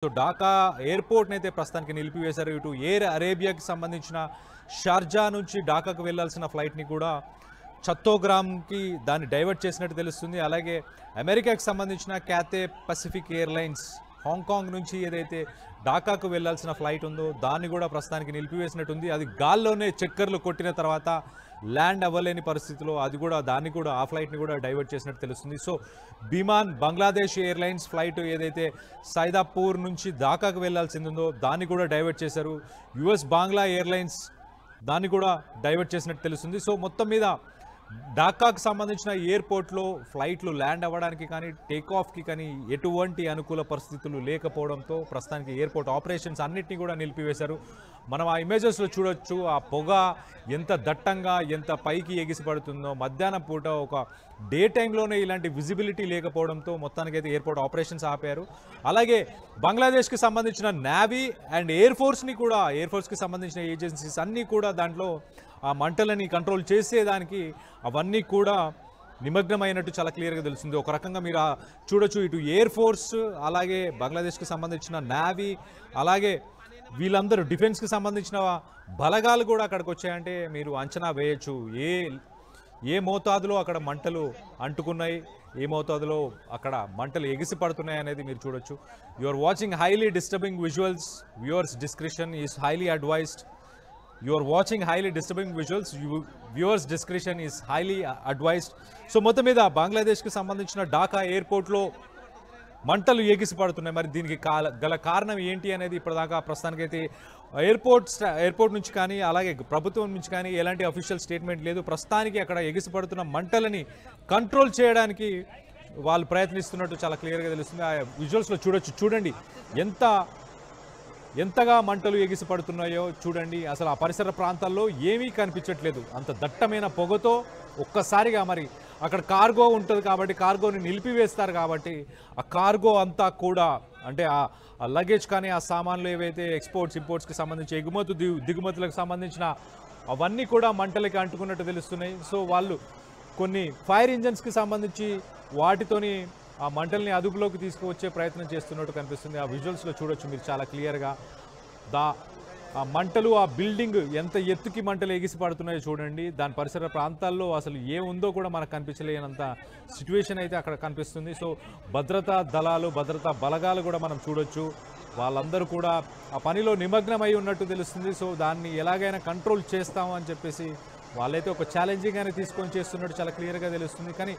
So Dhaka ఎయిర్పోర్ట్ని అయితే ప్రస్తుతానికి నిలిపివేశారు. ఇటు ఎయిర్ అరేబియాకి సంబంధించిన షార్జా నుంచి ఢాకాకు వెళ్లాల్సిన ఫ్లైట్ని కూడా చత్తోగ్రామ్కి దాన్ని డైవర్ట్ చేసినట్టు తెలుస్తుంది. అలాగే అమెరికాకి సంబంధించిన క్యాథే పసిఫిక్ ఎయిర్లైన్స్ హాంకాంగ్ నుంచి ఏదైతే ఢాకాకు వెళ్లాల్సిన ఫ్లైట్ ఉందో దాన్ని కూడా ప్రస్తుతానికి నిలిపివేసినట్టుంది. అది గాల్లోనే చక్కర్లు కొట్టిన తర్వాత ల్యాండ్ అవ్వలేని పరిస్థితిలో దాన్ని కూడా ఆ ఫ్లైట్ని కూడా డైవర్ట్ చేసినట్టు తెలుస్తుంది. సో బిమాన్ బంగ్లాదేశ్ ఎయిర్లైన్స్ ఫ్లైట్ ఏదైతే సైదాపూర్ నుంచి ఢాకాకు వెళ్లాల్సింది ఉందో దాన్ని కూడా డైవర్ట్ చేశారు. యుఎస్ బాంగ్లా ఎయిర్లైన్స్ దాన్ని కూడా డైవర్ట్ చేసినట్టు తెలుస్తుంది. సో మొత్తం మీద ఢాకాకు సంబంధించిన ఎయిర్పోర్ట్లో ఫ్లైట్లు ల్యాండ్ అవ్వడానికి కానీ టేకాఫ్కి కానీ ఎటువంటి అనుకూల పరిస్థితులు లేకపోవడంతో ప్రస్తుతానికి ఎయిర్పోర్ట్ ఆపరేషన్స్ అన్నిటినీ కూడా నిలిపివేశారు. మనం ఆ ఇమేజెస్లో చూడొచ్చు ఆ పొగ ఎంత దట్టంగా ఎంత పైకి ఎగిసిపడుతుందో. మధ్యాహ్నం పూట ఒక డే టైంలోనే ఇలాంటి విజిబిలిటీ లేకపోవడంతో మొత్తానికైతే ఎయిర్పోర్ట్ ఆపరేషన్స్ ఆపారు. అలాగే బంగ్లాదేశ్కి సంబంధించిన నేవీ అండ్ ఎయిర్ ఫోర్స్కి సంబంధించిన ఏజెన్సీస్ అన్నీ కూడా దాంట్లో ఆ మంటలని కంట్రోల్ చేసేదానికి అవన్నీ కూడా నిమగ్నమైనట్టు చాలా క్లియర్గా తెలుస్తుంది. ఒక రకంగా మీరు చూడొచ్చు, ఇటు ఎయిర్ ఫోర్స్ అలాగే బంగ్లాదేశ్కి సంబంధించిన నేవీ అలాగే వీళ్ళందరూ డిఫెన్స్కి సంబంధించిన బలగాలు కూడా అక్కడికి వచ్చాయంటే మీరు అంచనా వేయచ్చు ఏ మోతాదులో అక్కడ మంటలు అంటుకున్నాయి, ఏ మోతాదులో అక్కడ మంటలు ఎగిసి పడుతున్నాయి అనేది మీరు చూడొచ్చు. You are watching highly disturbing visuals. Viewers discretion is highly advised. You are watching highly disturbing visuals. Viewers discretion is highly advised. So మొత్తం మీద బంగ్లాదేశ్కి సంబంధించిన ఢాకా ఎయిర్పోర్ట్లో మంటలు ఎగిసిపడుతున్నాయి. మరి దీనికి గల కారణం ఏంటి అనేది ఇప్పటిదాకా ప్రస్తుతానికైతే ఎయిర్పోర్ట్ నుంచి కానీ అలాగే ప్రభుత్వం నుంచి కానీ ఎలాంటి అఫీషియల్ స్టేట్మెంట్ లేదు. ప్రస్తుతానికి అక్కడ ఎగిసిపడుతున్న మంటలని కంట్రోల్ చేయడానికి వాళ్ళు ప్రయత్నిస్తున్నట్టు చాలా క్లియర్గా తెలుస్తుంది. ఆ విజువల్స్లో చూడండి ఎంతగా మంటలు ఎగిసిపడుతున్నాయో చూడండి. అసలు ఆ పరిసర ప్రాంతాల్లో ఏమీ కనిపించట్లేదు. అంత దట్టమైన పొగతో ఒక్కసారిగా మరి అక్కడ కార్గో ఉంటుంది కాబట్టి కార్గోని నిలిపివేస్తారు కాబట్టి ఆ కార్గో అంతా కూడా అంటే ఆ లగేజ్ కానీ ఆ సామాన్లు ఏవైతే ఇంపోర్ట్స్కి సంబంధించి దిగుమతులకు సంబంధించిన అవన్నీ కూడా మంటలకి అంటుకున్నట్టు తెలుస్తున్నాయి. సో వాళ్ళు కొన్ని ఫైర్ ఇంజన్స్కి సంబంధించి వాటితోని ఆ మంటల్ని అదుపులోకి తీసుకువచ్చే ప్రయత్నం చేస్తున్నట్టు కనిపిస్తుంది. ఆ విజువల్స్లో చూడొచ్చు మీరు చాలా క్లియర్గా. ఆ మంటలు ఆ బిల్డింగ్ ఎంత ఎత్తుకి మంటలు ఎగిసి పడుతున్నాయో చూడండి. దాని పరిసర ప్రాంతాల్లో అసలు ఏముందో కూడా మనకు కనిపించలేనంత సిచ్యువేషన్ అయితే అక్కడ కనిపిస్తుంది. సో భద్రతా దళాలు భద్రతా బలగాలు కూడా మనం చూడొచ్చు. వాళ్ళందరూ కూడా ఆ పనిలో నిమగ్నమై ఉన్నట్టు తెలుస్తుంది. సో దాన్ని ఎలాగైనా కంట్రోల్ చేస్తాము అని చెప్పేసి వాళ్ళైతే ఒక ఛాలెంజింగ్గానే తీసుకొని చేస్తున్నట్టు చాలా క్లియర్గా తెలుస్తుంది. కానీ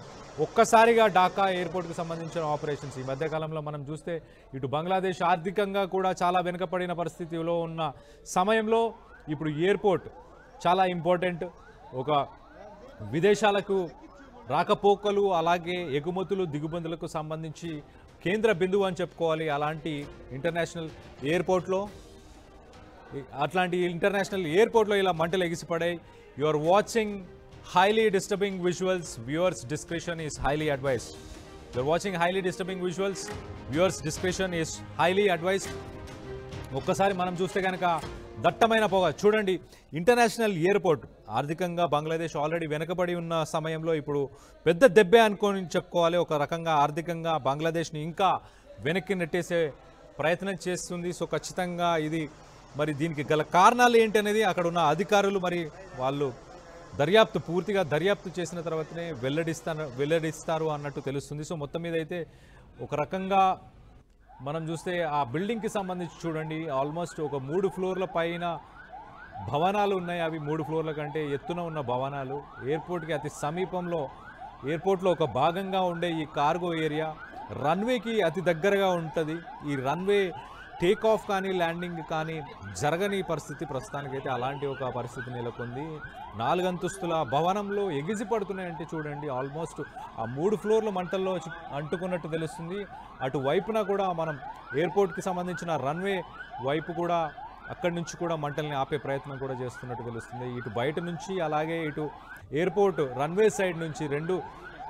ఒక్కసారిగా ఢాకా ఎయిర్పోర్ట్కి సంబంధించిన ఆపరేషన్స్ ఈ మధ్యకాలంలో మనం చూస్తే ఇటు బంగ్లాదేశ్ ఆర్థికంగా కూడా చాలా వెనుకబడిన పరిస్థితిలో ఉన్న సమయంలో ఇప్పుడు ఎయిర్పోర్ట్ చాలా ఇంపార్టెంట్. ఒక విదేశాలకు రాకపోకలు అలాగే ఎగుమతులు దిగుమతులకు సంబంధించి కేంద్ర బిందువు అని చెప్పుకోవాలి. అలాంటి ఇంటర్నేషనల్ ఎయిర్పోర్ట్లో ఇలా మంటలు ఎగిసిపడాయి. You are watching highly disturbing visuals. Viewers discretion is highly advised. You are watching highly disturbing visuals. Viewers discretion is highly advised. ఒక్కసారి మనం చూస్తే కనుక దట్టమైన పొగ చూడండి. ఇంటర్నేషనల్ ఎయిర్పోర్ట్ ఆర్థికంగా బంగ్లాదేశ్ ఆల్రెడీ వెనకబడి ఉన్న సమయంలో ఇప్పుడు పెద్ద దెబ్బే అనుకొని చెప్పుకోవాలి. ఒక రకంగా ఆర్థికంగా బంగ్లాదేశ్ని ఇంకా వెనక్కి నెట్టేసే ప్రయత్నం చేస్తుంది. సో ఖచ్చితంగా ఇది మరి దీనికి గల కారణాలు ఏంటి అనేది అక్కడ ఉన్న అధికారులు మరి వాళ్ళు పూర్తిగా దర్యాప్తు చేసిన తర్వాతనే వెల్లడిస్తారు అన్నట్టు తెలుస్తుంది. సో మొత్తం మీద అయితే ఒక రకంగా మనం చూస్తే ఆ బిల్డింగ్కి సంబంధించి చూడండి ఆల్మోస్ట్ ఒక 3 ఫ్లోర్ల పైన భవనాలు ఉన్నాయి. అవి 3 ఫ్లోర్ల కంటే ఎత్తున ఉన్న భవనాలు. ఎయిర్పోర్ట్కి అతి సమీపంలో ఎయిర్పోర్ట్లో ఒక భాగంగా ఉండే ఈ కార్గో ఏరియా రన్వేకి అతి దగ్గరగా ఉంటుంది. ఈ రన్వే టేక్ ఆఫ్ కానీ ల్యాండింగ్ కానీ జరగని పరిస్థితి ప్రస్తుతానికైతే అలాంటి ఒక పరిస్థితి నెలకొంది. 4 అంతస్తుల భవనంలో ఎగిసి పడుతున్నాయంటే చూడండి ఆల్మోస్ట్ ఆ 3 ఫ్లోర్ల మంటల్లో అంటుకున్నట్టు తెలుస్తుంది. అటు వైపున కూడా మనం ఎయిర్పోర్ట్కి సంబంధించిన రన్వే వైపు కూడా అక్కడి నుంచి కూడా మంటల్ని ఆపే ప్రయత్నం కూడా చేస్తున్నట్టు తెలుస్తుంది. ఇటు బయట నుంచి అలాగే ఇటు ఎయిర్పోర్ట్ రన్వే సైడ్ నుంచి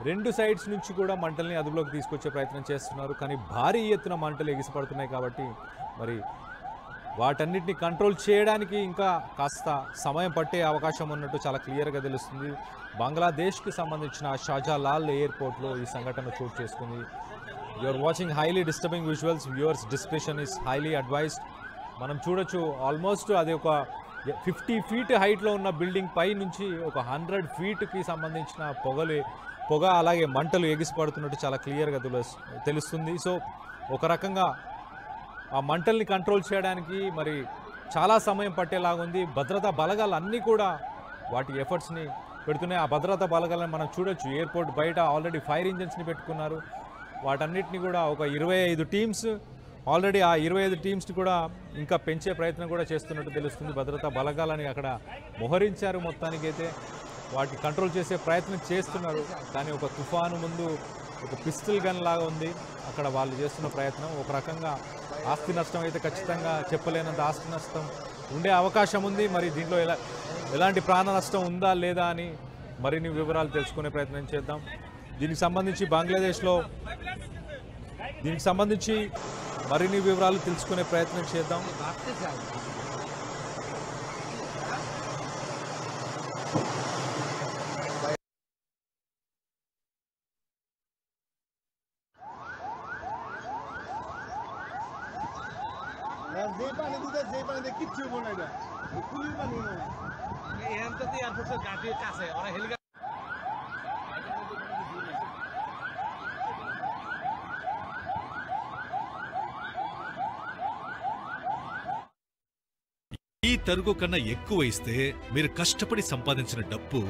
రెండు సైడ్స్ నుంచి కూడా మంటల్ని అదుపులోకి తీసుకొచ్చే ప్రయత్నం చేస్తున్నారు. కానీ భారీ ఎత్తున మంటలు ఎగిసిపడుతున్నాయి కాబట్టి మరి వాటన్నిటిని కంట్రోల్ చేయడానికి ఇంకా కాస్త సమయం పట్టే అవకాశం ఉన్నట్టు చాలా క్లియర్గా తెలుస్తుంది. బంగ్లాదేశ్కి సంబంధించిన షాజాలాల్ ఎయిర్పోర్ట్లో ఈ సంఘటన చోటు చేసుకుంది. You are watching highly disturbing visuals. Viewers description is highly advised. మనం చూడొచ్చు ఆల్మోస్ట్ అది ఒక 50 ఫీట్ హైట్లో ఉన్న బిల్డింగ్ పై నుంచి ఒక 100 ఫీట్కి సంబంధించిన పొగ అలాగే మంటలు ఎగిసిపడుతున్నట్టు చాలా క్లియర్గా తెలుస్తుంది. సో ఒక రకంగా ఆ మంటల్ని కంట్రోల్ చేయడానికి మరి చాలా సమయం పట్టేలాగుంది. భద్రతా బలగాలు అన్నీ కూడా వాటి ఎఫర్ట్స్ని పెడుతున్నాయి. ఆ భద్రతా బలగాలను మనం చూడొచ్చు. ఎయిర్పోర్ట్ బయట ఆల్రెడీ ఫైర్ ఇంజన్స్ని పెట్టుకున్నారు. వాటన్నిటిని కూడా ఒక 25 టీమ్స్ ఆల్రెడీ ఆ 25 టీమ్స్ని కూడా ఇంకా పెంచే ప్రయత్నం కూడా చేస్తున్నట్టు తెలుస్తుంది. భద్రతా బలగాలని అక్కడ మోహరించారు. మొత్తానికైతే వాటిని కంట్రోల్ చేసే ప్రయత్నం చేస్తున్నారు. కానీ ఒక తుఫాను ముందు ఒక పిస్టల్ గన్ లాగా ఉంది అక్కడ వాళ్ళు చేస్తున్న ప్రయత్నం. ఒక రకంగా ఆస్తి నష్టం అయితే ఖచ్చితంగా చెప్పలేనంత ఆస్తి నష్టం ఉండే అవకాశం ఉంది. మరి దీంట్లో ఎలాంటి ప్రాణ నష్టం ఉందా లేదా అని మరిన్ని వివరాలు తెలుసుకునే ప్రయత్నం చేద్దాం. దీనికి సంబంధించి మరిన్ని వివరాలు తెలుసుకునే ప్రయత్నం చేద్దాం. ఈ తరుగు కన్నా ఎక్కువ ఇస్తే మీరు కష్టపడి సంపాదించిన డబ్బు